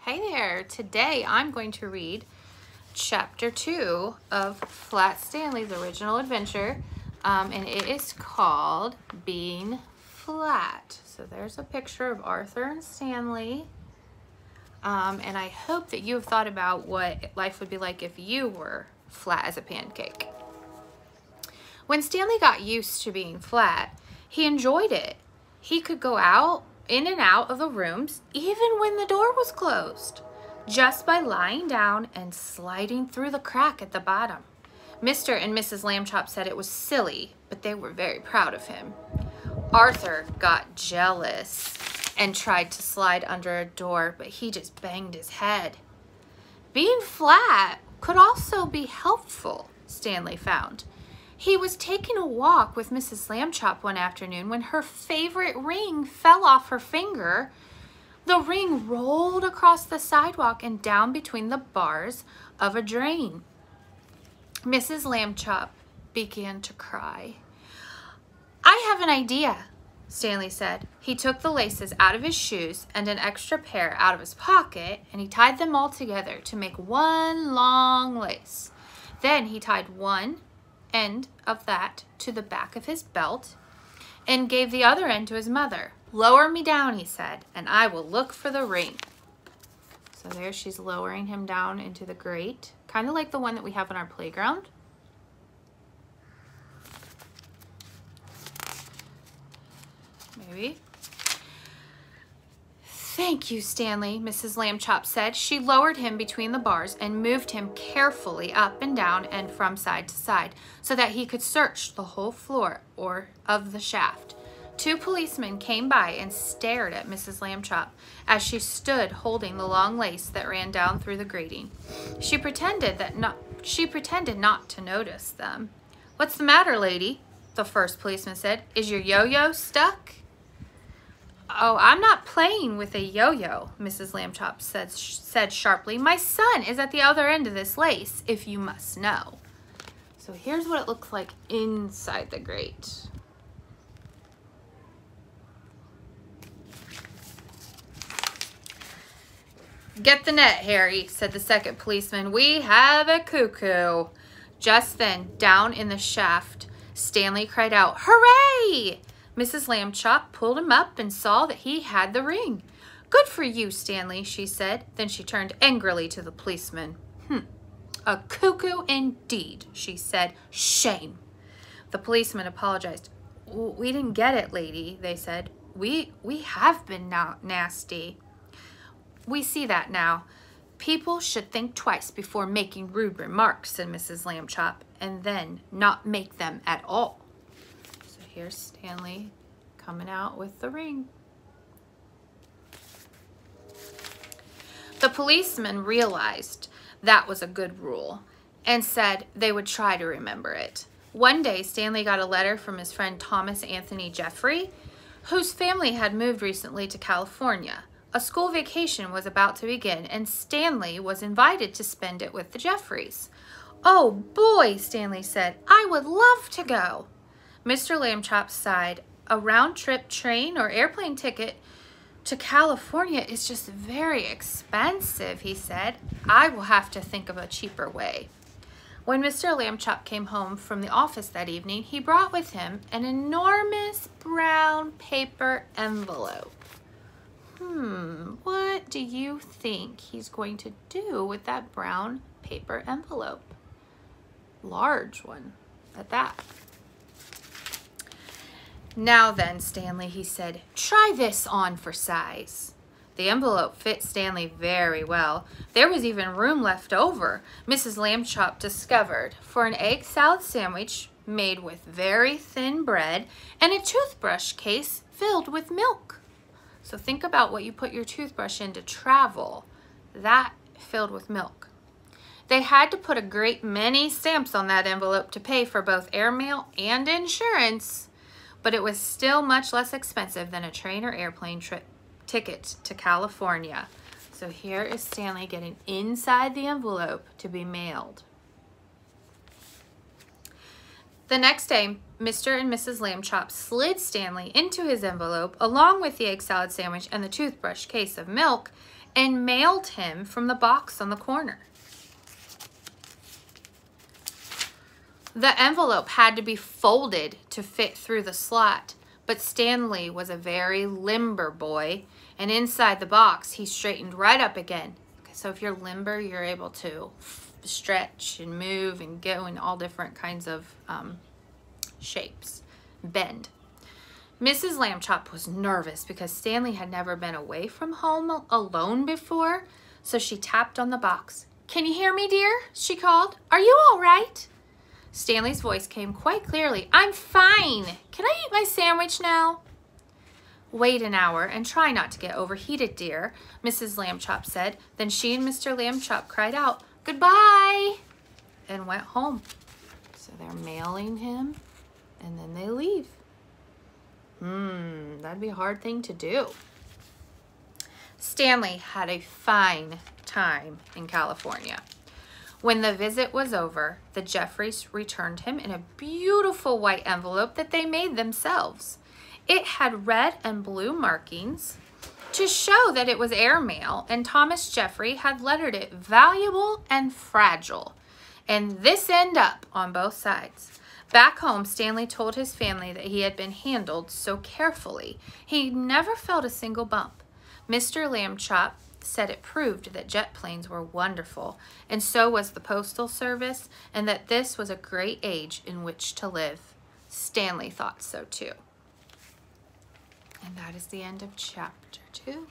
Hey there, today I'm going to read chapter 2 of Flat Stanley's original adventure, and it is called Being Flat. So there's a picture of Arthur and Stanley, and I hope that you have thought about what life would be like if you were flat as a pancake. When Stanley got used to being flat, he enjoyed it. He could go out in and out of the rooms even when the door was closed, just by lying down and sliding through the crack at the bottom. Mr. and Mrs. Lambchop said it was silly, but they were very proud of him. Arthur got jealous and tried to slide under a door, but he just banged his head. Being flat could also be helpful, Stanley found. He was taking a walk with Mrs. Lambchop one afternoon when her favorite ring fell off her finger. The ring rolled across the sidewalk and down between the bars of a drain. Mrs. Lambchop began to cry. "I have an idea," Stanley said. He took the laces out of his shoes and an extra pair out of his pocket, and he tied them all together to make one long lace. Then he tied one end of that to the back of his belt and gave the other end to his mother. "Lower me down," he said, "and I will look for the ring." So there she's lowering him down into the grate, kind of like the one that we have on our playground. Maybe. "Thank you, Stanley," Mrs. Lambchop said. She lowered him between the bars and moved him carefully up and down and from side to side so that he could search the whole floor of the shaft. Two policemen came by and stared at Mrs. Lambchop as she stood holding the long lace that ran down through the grating. She pretended not to notice them. "What's the matter, lady?" the first policeman said. "Is your yo-yo stuck?" "Oh, I'm not playing with a yo-yo," Mrs. Lambchop said sharply. "My son is at the other end of this lace, if you must know." So here's what it looks like inside the grate. "Get the net, Harry," said the second policeman. "We have a cuckoo." Just then, down in the shaft, Stanley cried out, "Hooray!" Mrs. Lambchop pulled him up and saw that he had the ring. "Good for you, Stanley," she said. Then she turned angrily to the policeman. "A cuckoo indeed," she said. "Shame." The policeman apologized. "We didn't get it, lady," they said. We have been nasty." "We see that now. People should think twice before making rude remarks," said Mrs. Lambchop, "and then not make them at all." So here's Stanley coming out with the ring. The policeman realized that was a good rule and said they would try to remember it. One day, Stanley got a letter from his friend Thomas Anthony Jeffrey, whose family had moved recently to California. A school vacation was about to begin, and Stanley was invited to spend it with the Jeffreys. "Oh boy," Stanley said, "I would love to go." Mr. Lambchop sighed. "A round-trip train or airplane ticket to California is just very expensive," he said. "I will have to think of a cheaper way." When Mr. Lambchop came home from the office that evening, he brought with him an enormous brown paper envelope. What do you think he's going to do with that brown paper envelope? Large one at that. "Now then, Stanley," he said, "try this on for size." The envelope fit Stanley very well. There was even room left over, Mrs. Lambchop discovered, for an egg salad sandwich made with very thin bread and a toothbrush case filled with milk. So think about what you put your toothbrush in to travel. That filled with milk. They had to put a great many stamps on that envelope to pay for both airmail and insurance, but it was still much less expensive than a train or airplane ticket to California. So here is Stanley getting inside the envelope to be mailed. The next day, Mr. and Mrs. Lamb Chop slid Stanley into his envelope along with the egg salad sandwich and the toothbrush case of milk and mailed him from the box on the corner. The envelope had to be folded to fit through the slot, but Stanley was a very limber boy, and inside the box he straightened right up again. So if you're limber, you're able to stretch and move and go in all different kinds of shapes, bend. Mrs. Lamb Chop was nervous because Stanley had never been away from home alone before, so she tapped on the box. "Can you hear me, dear?" she called. "Are you all right?" Stanley's voice came quite clearly. "I'm fine. Can I eat my sandwich now?" "Wait an hour and try not to get overheated, dear," Mrs. Lamb Chop said. Then she and Mr. Lamb Chop cried out, "Goodbye," and went home. So they're mailing him, and then they leave. That'd be a hard thing to do. Stanley had a fine time in California. When the visit was over, the Jeffreys returned him in a beautiful white envelope that they made themselves. It had red and blue markings to show that it was airmail, and Thomas Jeffrey had lettered it "valuable" and "fragile," and this end up on both sides. Back home, Stanley told his family that he had been handled so carefully. He never felt a single bump. Mr. Lamb Chop said it proved that jet planes were wonderful, and so was the Postal Service, and that this was a great age in which to live. Stanley thought so too. And that is the end of chapter 2.